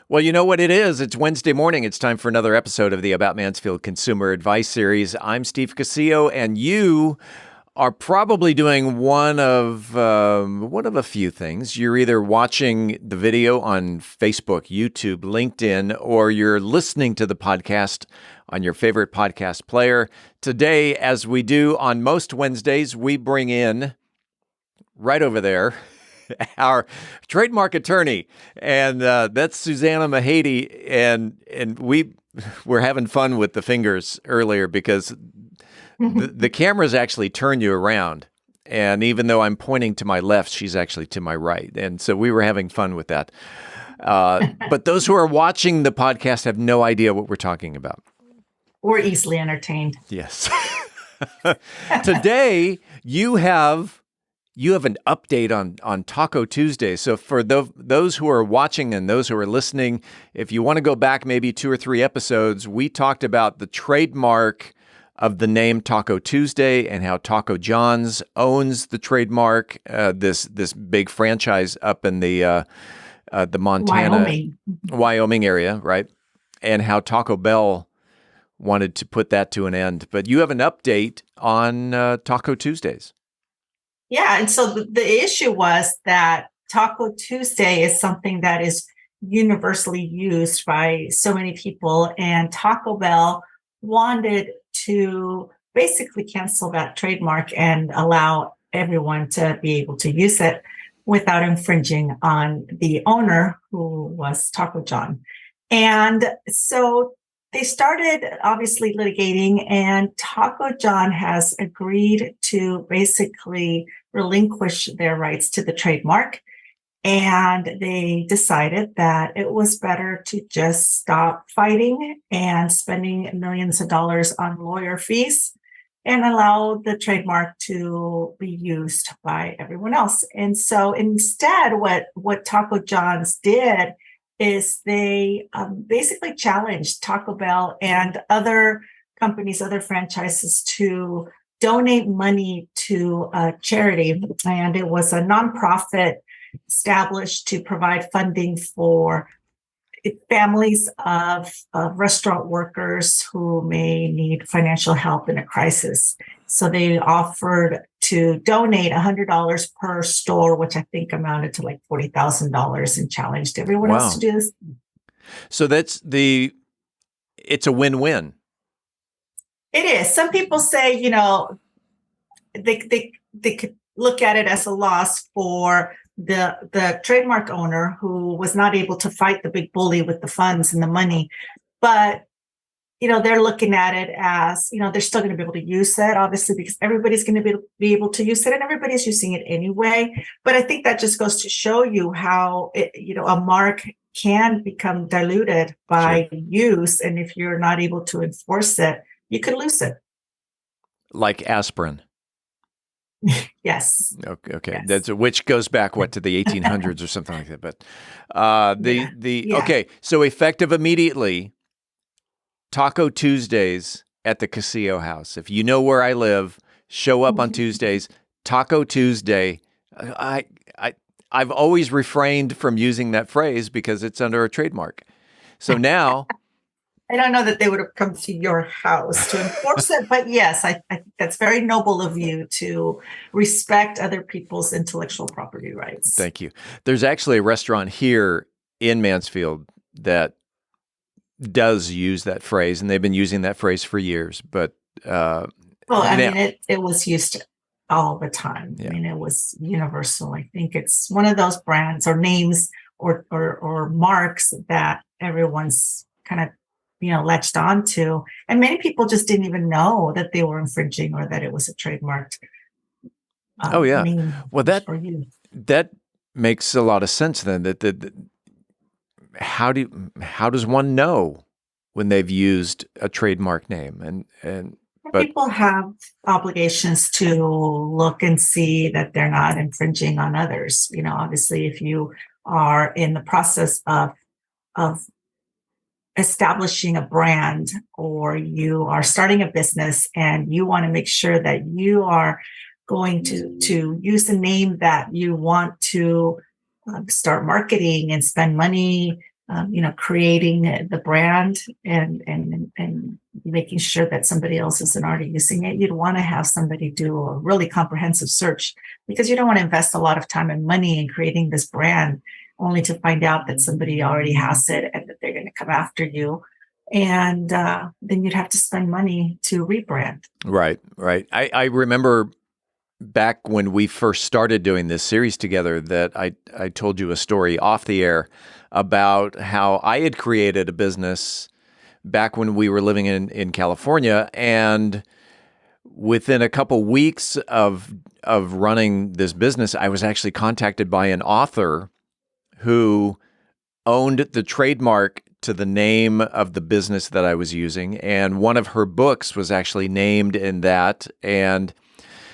Well, you know what it is. It's Wednesday morning. It's time for another episode of the About Mansfield Consumer Advice Series. I'm Steve Casillo, and you are probably doing one of a few things. You're either watching the video on Facebook, YouTube, LinkedIn, or you're listening to the podcast on your favorite podcast player. Today, as we do on most Wednesdays, we bring in right over there our trademark attorney, and that's Susana Mahady. And we were having fun with the fingers earlier because the cameras actually turn you around. And even though I'm pointing to my left, she's actually to my right. And so we were having fun with that. But those who are watching the podcast have no idea what we're talking about. We're easily entertained. Yes. Today, you have an update on Taco Tuesday. So for those who are watching and those who are listening, if you want to go back maybe 2 or 3 episodes, we talked about the trademark of the name Taco Tuesday and how Taco John's owns the trademark, this big franchise up in the Montana, Wyoming area, right? And how Taco Bell wanted to put that to an end. But you have an update on Taco Tuesdays. Yeah. And so the issue was that Taco Tuesday is something that is universally used by so many people. And Taco Bell wanted to basically cancel that trademark and allow everyone to be able to use it without infringing on the owner, who was Taco John. And so they started obviously litigating, and Taco John has agreed to basically relinquish their rights to the trademark. And they decided that it was better to just stop fighting and spending millions of dollars on lawyer fees and allow the trademark to be used by everyone else. And so instead, what Taco John's did is they basically challenged Taco Bell and other companies, other franchises, to donate money to a charity. And it was a nonprofit established to provide funding for families of restaurant workers who may need financial help in a crisis. So they offered to donate $100 per store, which I think amounted to like $40,000, and challenged everyone else to do this. So it's a win-win. It is. Some people say, they could look at it as a loss for the trademark owner, who was not able to fight the big bully with the funds and the money. But they're looking at it as, they're still going to be able to use it, obviously, because everybody's going to be able to use it, and everybody's using it anyway. But I think that just goes to show you how a mark can become diluted by use, and if you're not able to enforce it, you could lose it. Like aspirin. Yes. Okay. Yes. That's which goes back to the 1800s or something like that. But okay. So effective immediately, Taco Tuesdays at the Casillo house. If you know where I live, show up on Tuesdays. Taco Tuesday. I've always refrained from using that phrase because it's under a trademark. So now. I don't know that they would have come to your house to enforce it, but yes, I think that's very noble of you to respect other people's intellectual property rights. Thank you. There's actually a restaurant here in Mansfield that does use that phrase, and they've been using that phrase for years. But it was used all the time. Yeah. I mean, it was universal. I think it's one of those brands or names or marks that everyone's kind of latched onto, and many people just didn't even know that they were infringing or that it was a trademarked. Name. Well, that makes a lot of sense. Then how does one know when they've used a trademark name? But people have obligations to look and see that they're not infringing on others. Obviously, if you are in the process of establishing a brand, or you are starting a business and you want to make sure that you are going to use the name that you want to start marketing and spend money creating the brand and making sure that somebody else isn't already using it. You'd want to have somebody do a really comprehensive search, because you don't want to invest a lot of time and money in creating this brand only to find out that somebody already has it and that they're going to come after you. And then you'd have to spend money to rebrand. Right, right. I remember back when we first started doing this series together that I told you a story off the air about how I had created a business back when we were living in California, and within a couple weeks of running this business, I was actually contacted by an author who owned the trademark to the name of the business that I was using, and one of her books was actually named in that. And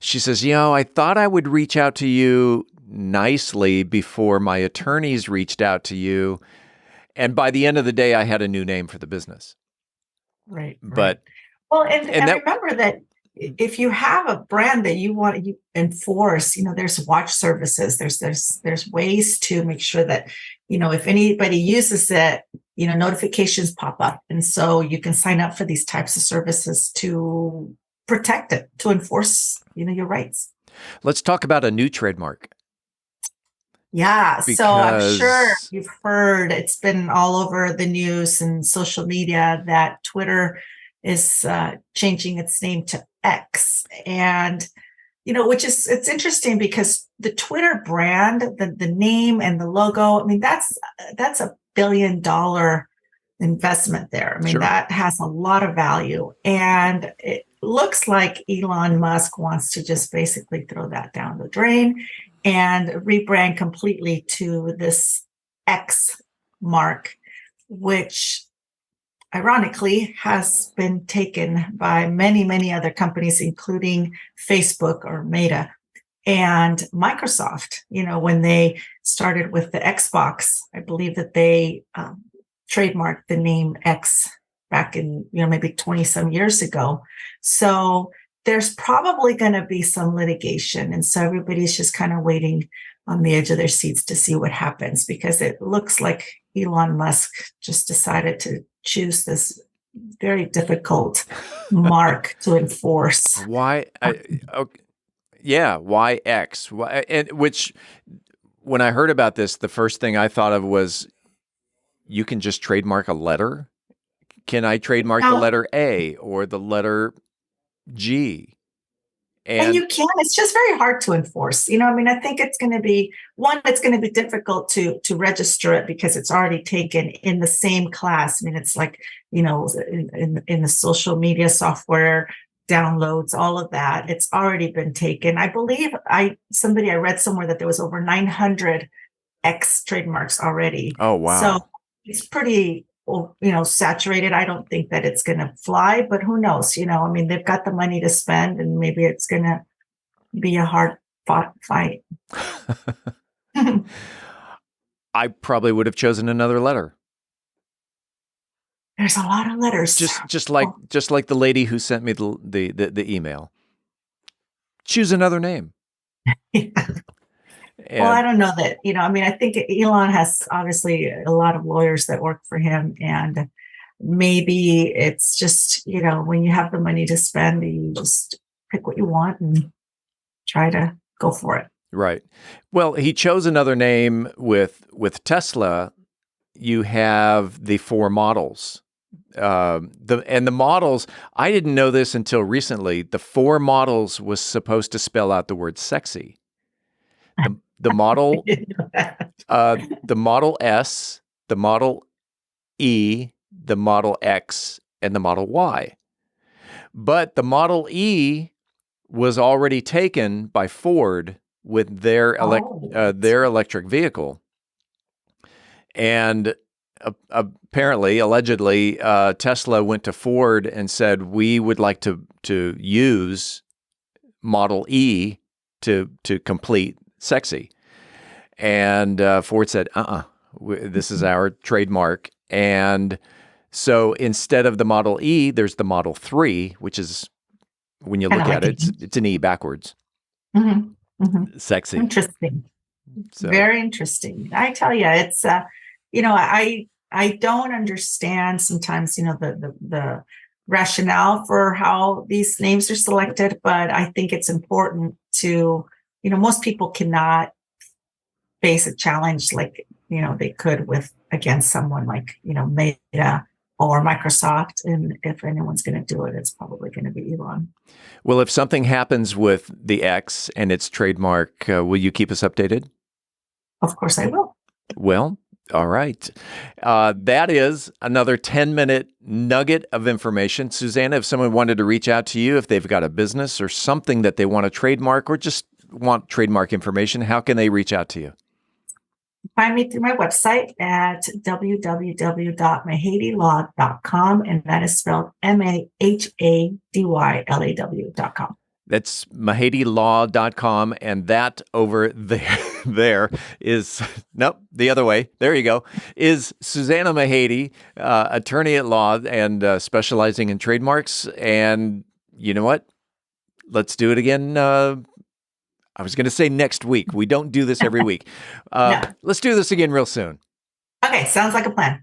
she says, I thought I would reach out to you nicely before my attorneys reached out to you. And by the end of the day, I had a new name for the business. Right. But well, and that, remember that if you have a brand that you want to enforce, there's watch services, there's ways to make sure that, if anybody uses it, notifications pop up. And so you can sign up for these types of services to protect it, to enforce, your rights. Let's talk about a new trademark. Yeah. So I'm sure you've heard, it's been all over the news and social media that Twitter is changing its name to X. And, it's interesting because the Twitter brand, the name and the logo, that's $1 billion investment there. Sure. That has a lot of value. And it looks like Elon Musk wants to just basically throw that down the drain and rebrand completely to this X mark, which ironically has been taken by many, many other companies, including Facebook or Meta and Microsoft. When they started with the Xbox, I believe that they trademarked the name X back in, maybe 20 some years ago. So there's probably going to be some litigation. And so everybody's just kind of waiting on the edge of their seats to see what happens, because it looks like Elon Musk just decided to choose this very difficult mark to enforce. Why? Why X? Why, and which, when I heard about this, the first thing I thought of was, you can just trademark a letter. Can I trademark the letter A or the letter G? And you can. It's just very hard to enforce. I think it's going to be it's going to be difficult to register it because it's already taken in the same class. It's like, in the social media software downloads, all of that. It's already been taken. I believe I read somewhere that there was over 900 X trademarks already. Oh, wow. So it's pretty, saturated. I don't think that it's going to fly, but who knows? They've got the money to spend, and maybe it's going to be a hard fought fight. I probably would have chosen another letter. There's a lot of letters. Just like the lady who sent me the email. Choose another name. Yeah. Well, I don't know that, I think Elon has obviously a lot of lawyers that work for him, and maybe it's just, when you have the money to spend, you just pick what you want and try to go for it. Right. Well, he chose another name with Tesla. You have the 4 models. The models, I didn't know this until recently. The 4 models was supposed to spell out the word sexy. The Model, the Model S, the Model E, the Model X, and the Model Y. But the Model E was already taken by Ford with their electric vehicle. And apparently, allegedly, Tesla went to Ford and said, we would like to use Model E to complete sexy. And Ford said, this is our trademark. And so instead of the Model E, there's the Model 3, which is, when you look at it, it's an E backwards. Mm-hmm. Mm-hmm. Sexy. Interesting. So. Very interesting. I tell you, it's, I I don't understand sometimes, the rationale for how these names are selected, but I think it's important to, most people cannot face a challenge like, they could with against someone like, Meta or Microsoft. And if anyone's going to do it, it's probably going to be Elon. Well, if something happens with the X and its trademark, will you keep us updated? Of course I will. Well, all right. That is another 10-minute nugget of information. Susana, if someone wanted to reach out to you, if they've got a business or something that they want to trademark or just want trademark information, how can they reach out to you? Find me through my website at www.mahadylaw.com, and that is spelled MAHADYLAW.com. That's mahadylaw.com, and that over there is, nope, the other way. There you go. Is Susana Mahady, attorney at law and specializing in trademarks. And you know what? Let's do it again. I was going to say next week. We don't do this every week. No. Let's do this again real soon. Okay, sounds like a plan.